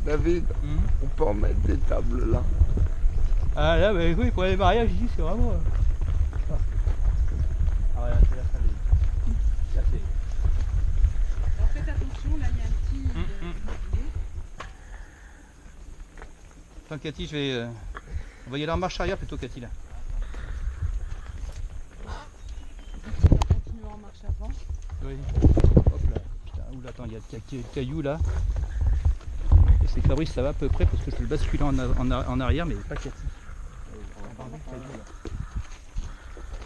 David, on peut en mettre des tables là. Ah là, bah, oui, pour les mariages ici, c'est vraiment. Ah ouais, là, c'est la salle. Là, c'est. Alors faites attention, là il y a un petit mobilier. Enfin, Cathy, je vais. On va y aller en marche arrière plutôt, Cathy, là. On va continuer en marche avant. Oui. Hop là. Putain, oula, attends, il y a le caillou là. Et c'est Fabrice, ça va à peu près parce que je vais le basculer en arrière, mais pas Cathy.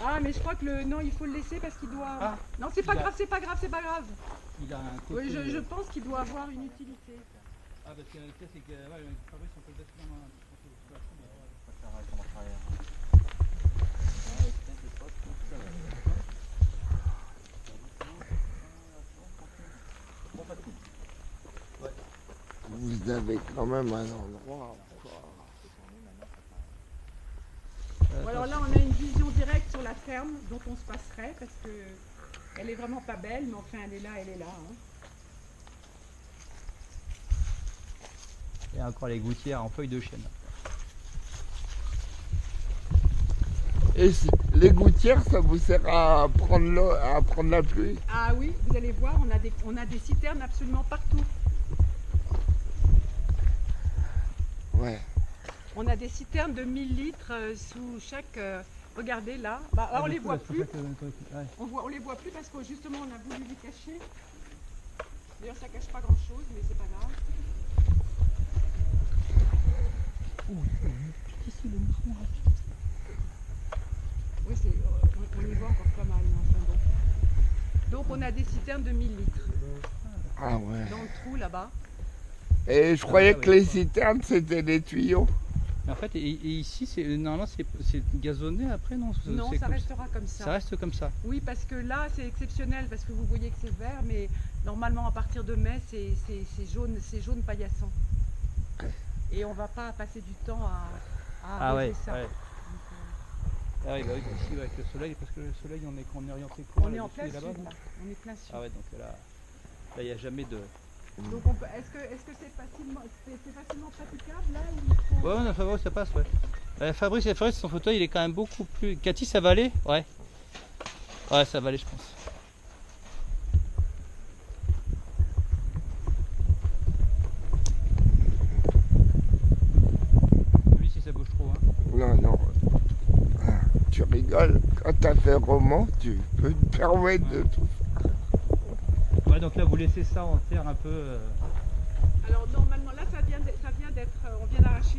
Ah mais je crois que le... Non, il faut le laisser parce qu'il doit... Ah, non, c'est pas grave, c'est pas grave, c'est pas grave. Il a un côté... Oui, je pense qu'il doit avoir une utilité. Ah, parce que le cas, c'est que ouais, Fabrice, on peut le basculer en Vous avez quand même un endroit. Alors là, on a une vision directe sur la ferme dont on se passerait parce que elle est vraiment pas belle, mais enfin elle est là, elle est là. Hein. Il y a encore les gouttières en feuilles de chêne. Et les gouttières, ça vous sert à prendre l'eau, à prendre la pluie? Ah oui, vous allez voir, on a des citernes absolument partout. Ouais. On a des citernes de 1000 litres sous chaque... regardez là, bah, on les voit plus. On les voit plus parce que justement on a voulu les cacher. D'ailleurs ça cache pas grand chose, mais c'est pas grave. Oui, on y voit encore pas mal. Enfin, bon. Donc on a des citernes de 1000 litres. Ah ouais. Dans le trou là-bas. Et je croyais que les citernes c'était des tuyaux. Mais en fait, et ici, normalement, c'est gazonné après, non? Non, ça restera comme ça. Ça reste comme ça. Oui, parce que là, c'est exceptionnel, parce que vous voyez que c'est vert, mais normalement, à partir de mai, c'est jaune paillasson. Et on va pas passer du temps à arroser ça. Ouais. Donc, ah oui, bah oui, ici, ouais, avec le soleil, parce que le soleil, on est orienté quoi? On est en plein sud, là. On est plein sud. Ah ouais, donc là, il n'y a jamais de... Donc, est-ce que c'est facilement praticable, là ou Ouais, non, Fabrice, ça passe, ouais. Fabrice, son fauteuil, il est quand même beaucoup plus... Cathy, ça va aller? Ouais. Ouais, ça va aller, je pense. Lui, si ça bouge trop, hein. Non. Ah, tu rigoles. Quand t'as fait roman, tu peux te permettre de tout faire. Ouais, donc là, vous laissez ça en terre un peu... Alors normalement là ça vient d'être, on vient d'arracher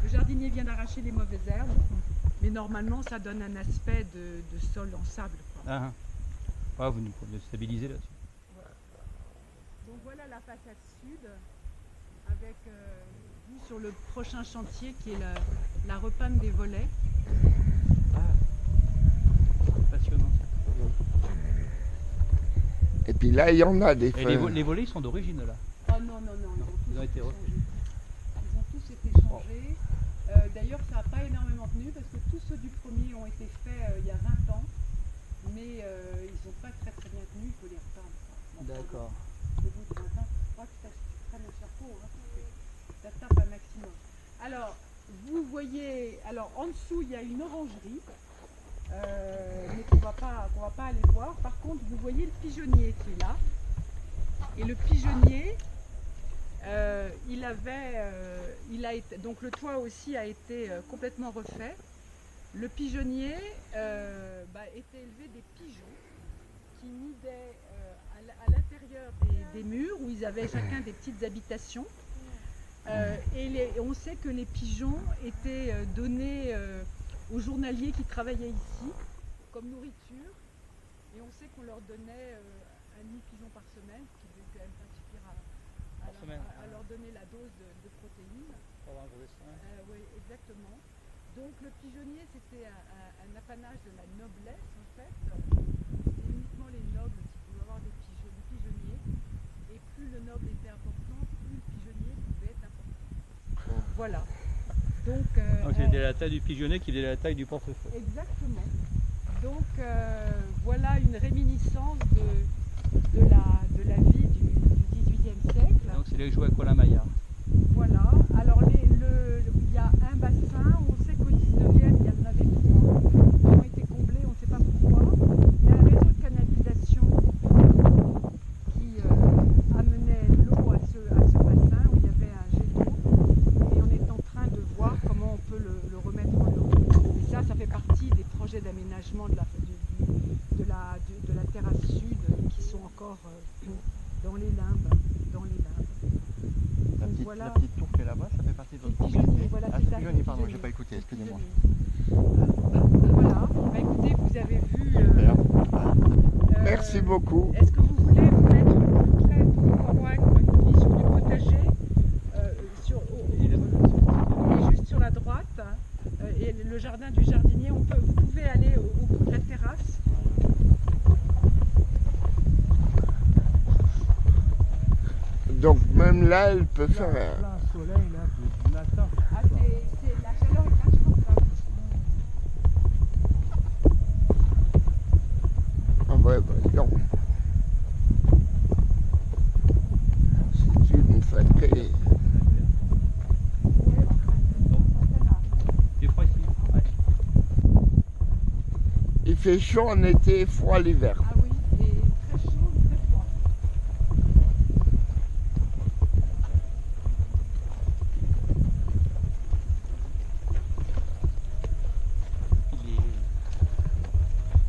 le jardinier vient d'arracher les mauvaises herbes, mais normalement ça donne un aspect de sol en sable. Quoi. Ouais, vous nous stabilisez là-dessus. Voilà. Donc voilà la façade sud avec vue sur le prochain chantier qui est la repeinture des volets. Passionnant ça. Et puis là, il y en a des feuilles. Les volets ils sont d'origine là. Oh non, ils ont été refaits. Ils ont tous été changés. D'ailleurs, ça n'a pas énormément tenu parce que tous ceux du premier ont été faits il y a 20 ans. Mais ils n'ont pas très bien tenu, il faut les repeindre. D'accord. Au bout de 20 ans, je crois que tu prends le chapeau, hein, ça tape un maximum. Alors, vous voyez, en dessous, il y a une orangerie. Mais qu'on va pas aller voir. Par contre, vous voyez le pigeonnier qui est là. Et le pigeonnier, donc le toit aussi a été complètement refait. Le pigeonnier était élevé des pigeons qui nidaient à l'intérieur des murs où ils avaient chacun des petites habitations. Et on sait que les pigeons étaient donnés aux journaliers qui travaillaient ici comme nourriture, et on sait qu'on leur donnait un demi-pigeon par semaine, ce qui devait quand même pas suffire à leur donner la dose de protéines. Oui, exactement. Donc le pigeonnier, c'était un apanage de la noblesse en fait. C'était uniquement les nobles qui pouvaient avoir des pigeonniers, et plus le noble était important, plus le pigeonnier pouvait être important. Voilà. Donc c'était la taille du pigeonnier qui faisait la taille du portefeuille. Exactement. Donc voilà une réminiscence de la vie du XVIIIe siècle. Donc c'est là que je joue à Colin Maillard. Voilà. La petite tour qui est là-bas, ça fait partie de C'est le votre pigeonnier, propriété. voilà, Ah, c'est c'est ça, le c'est pigeonnier, le pardon, j'ai pigeonnier. pas écouté, excusez-moi. Voilà. Bah, écoutez, vous avez vu. Super. Merci beaucoup. Est-ce que vous voulez vous mettre plus près du Warwack, comme dit, sur du potager, il est juste sur la droite, et le jardin du jardinier, vous pouvez aller au bout de la terrasse. Donc même là, elle peut faire. Plein soleil là, du matin. Ah, la chaleur est insupportable. Ah ouais, bah non. C'est une sacrée. Il est froid ici. Ouais. Il fait chaud en été et froid l'hiver. Ah oui, et très chaud, très froid.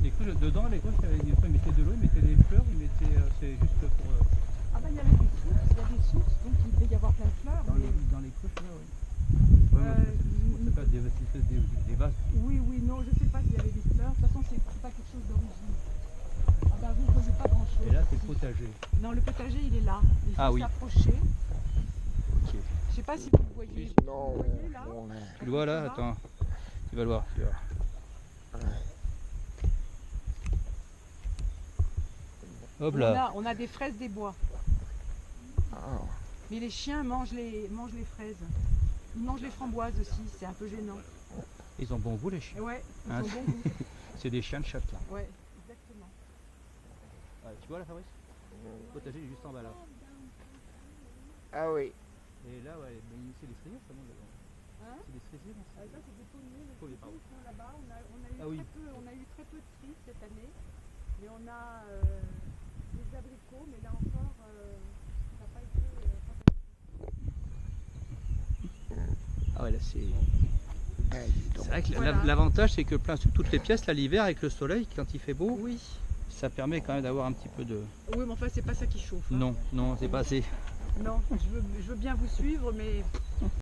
Les couches dedans, les couches, ils mettaient de l'eau, ils mettaient des fleurs, ils mettaient. C'est juste pour. Ah bah il y avait des sources, donc il devait y avoir plein de fleurs. Dans, mais- dans les couches, là, oui. Ouais, moi, c'est pas des vases. Oui, non, je sais pas s'il y avait des fleurs. De toute façon, c'est pas quelque chose d'origine. Ah bah vous ne voyez pas grand chose. Et là, c'est le potager. Non, le potager, il est là. Il faut Ah oui. s'approcher. Ok. Je sais pas si vous le voyez. Non, Vous voyez là on est- Tu le vois là? Attends. Tu vas le voir. Tu vas voir. Hop là. On a des fraises des bois. Ah, Mais les chiens mangent les fraises. Ils mangent les framboises aussi, c'est un peu gênant. Ils ont bon goût, les chiens. Ouais, ils Hein, ont bon goût. C'est des chiens de châtelain. Ouais, exactement. Ouais, tu vois là, Fabrice? Le potager il est juste en bas là. ah oui. Et là, ouais, c'est des fraisiers, ça, non? Hein C'est des fraisiers, non? Ça, c'est des pommiers. Les Pommiers, pardon. pommiers sont là-bas. Ah oui. On a eu très peu de cerises cette année. Mais on a des abricots, mais là encore, ça n'a pas été. Ah ouais, là c'est. Ah, dis donc. C'est vrai que Voilà. l'avantage c'est que plein sur toutes les pièces, là l'hiver avec le soleil, quand il fait beau, Oui. ça permet quand même d'avoir un petit peu de. Oui, mais enfin, c'est pas ça qui chauffe. Hein. Non, c'est pas assez. Non, je veux bien vous suivre, mais